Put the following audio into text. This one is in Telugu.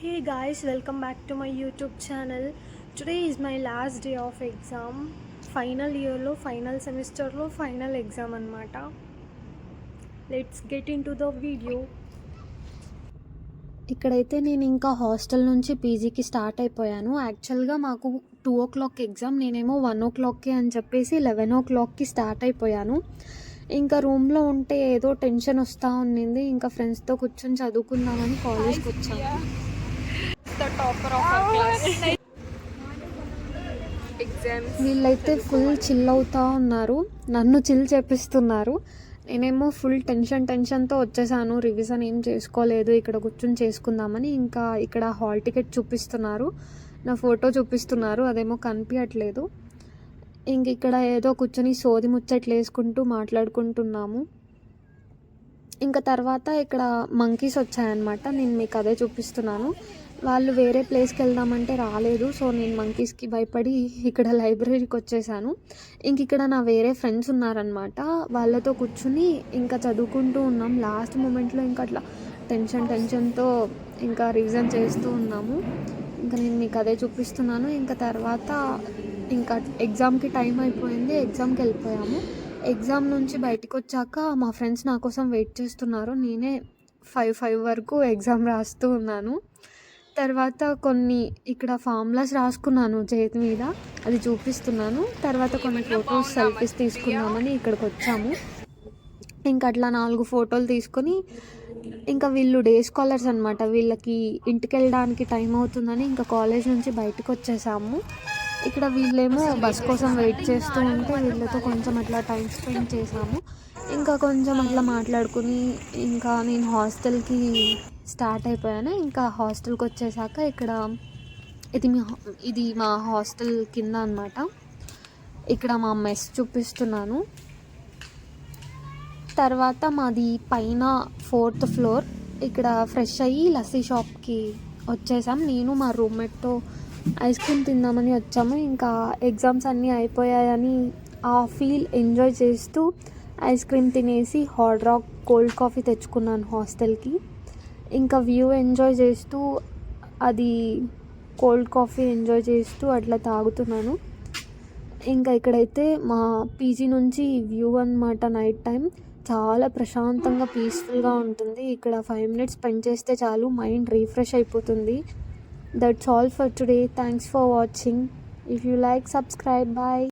Hey guys, welcome back to my YouTube channel. Today is my last day of exam. Final year lo, final semester lo, final exam anamata. Let's get into the video. ఇక్కడైతే నేను ఇంకా హాస్టల్ నుంచి పీజీకి స్టార్ట్ అయిపోయాను. యాక్చువల్గా మాకు 2:00 ఎగ్జామ్, నేనేమో 1:00కి అని చెప్పేసి 11:00కి స్టార్ట్ అయిపోయాను. ఇంకా రూమ్లో ఉంటే ఏదో టెన్షన్ వస్తూ ఉన్నింది. ఇంకా ఫ్రెండ్స్తో కూర్చొని చదువుకుందామని కాలేజ్కి వచ్చాను. వీళ్ళైతే ఫుల్ చిల్ అవుతూ ఉన్నారు, నన్ను చిల్ చేపిస్తున్నారు. నేనేమో ఫుల్ టెన్షన్తో వచ్చేసాను. రివిజన్ ఏం చేసుకోలేదు, ఇక్కడ కూర్చొని చేసుకుందామని. ఇంకా ఇక్కడ హాల్ టికెట్ చూపిస్తున్నారు, నా ఫోటో చూపిస్తున్నారు, అదేమో కనిపించట్లేదు. ఇంక ఇక్కడ ఏదో కూర్చొని సోది ముచ్చట్లు వేసుకుంటూ మాట్లాడుకుంటున్నాము. ఇంకా తర్వాత ఇక్కడ మంకీస్ వచ్చాయన్నమాట, నేను మీకు అదే చూపిస్తున్నాను. వాళ్ళు వేరే ప్లేస్కి వెళ్దామంటే రాలేదు, సో నేను మంకీస్కి భయపడి ఇక్కడ లైబ్రరీకి వచ్చేసాను. ఇంక ఇక్కడ నా వేరే ఫ్రెండ్స్ ఉన్నారనమాట, వాళ్ళతో కూర్చుని ఇంకా చదువుకుంటూ ఉన్నాం. లాస్ట్ మూమెంట్లో ఇంకా అట్లా టెన్షన్తో ఇంకా రివిజన్ చేస్తూ ఉన్నాము. ఇంకా నేను మీకు అదే చూపిస్తున్నాను. ఇంకా తర్వాత ఇంకా ఎగ్జామ్కి టైం అయిపోయింది, ఎగ్జామ్కి వెళ్ళిపోయాము. ఎగ్జామ్ నుంచి బయటకు వచ్చాక మా ఫ్రెండ్స్ నా కోసం వెయిట్ చేస్తున్నారు. నేనే 5 వరకు ఎగ్జామ్ రాస్తూ ఉన్నాను. తర్వాత కొన్ని ఇక్కడ ఫార్ములాస్ రాసుకున్నాను చేతి మీద, అది చూపిస్తున్నాను. తర్వాత కొన్ని ఫొటోస్ సెల్ఫీస్ తీసుకుందామని ఇక్కడికి వచ్చాము. ఇంకా అట్లా 4 ఫోటోలు తీసుకొని ఇంకా వీళ్ళు డే స్కాలర్స్ అనమాట, వీళ్ళకి ఇంటికి వెళ్ళడానికి టైం అవుతుందని ఇంకా కాలేజ్ నుంచి బయటకు వచ్చేసాము. ఇక్కడ వీళ్ళేమో బస్ కోసం వెయిట్ చేస్తూ ఉంటే వీళ్ళతో కొంచెం అట్లా టైం స్పెండ్ చేసాము. ఇంకా కొంచెం అట్లా మాట్లాడుకుని ఇంకా నేను హాస్టల్కి స్టార్ట్ అయిపోయాను. ఇంకా హాస్టల్కి వచ్చేసాక ఇక్కడ ఇది మా హాస్టల్ కింద అనమాట. ఇక్కడ మా మెస్ చూపిస్తున్నాను. తర్వాత మాది పైన 4th ఫ్లోర్. ఇక్కడ ఫ్రెష్ అయ్యి లస్సీ షాప్కి వచ్చేసాం. నేను మా రూమ్మేట్తో ఐస్ క్రీమ్ తిందామని వచ్చాము. ఇంకా ఎగ్జామ్స్ అన్నీ అయిపోయాయని ఆ ఫీల్ ఎంజాయ్ చేస్తూ ఐస్ క్రీమ్ తినేసి హాట్ రాక్ కోల్డ్ కాఫీ తెచ్చుకున్నాను హాస్టల్కి. ఇంకా వ్యూ ఎంజాయ్ చేస్తూ అది కోల్డ్ కాఫీ ఎంజాయ్ చేస్తూ అట్లా తాగుతున్నాను. ఇంకా ఇక్కడైతే మా పీజీ నుంచి వ్యూ అన్నమాట. నైట్ టైం చాలా ప్రశాంతంగా పీస్ఫుల్గా ఉంటుంది. ఇక్కడ 5 minutes స్పెండ్ చేస్తే చాలు, మైండ్ రీఫ్రెష్ అయిపోతుంది. That's all for today. Thanks for watching. If you like, subscribe. Bye.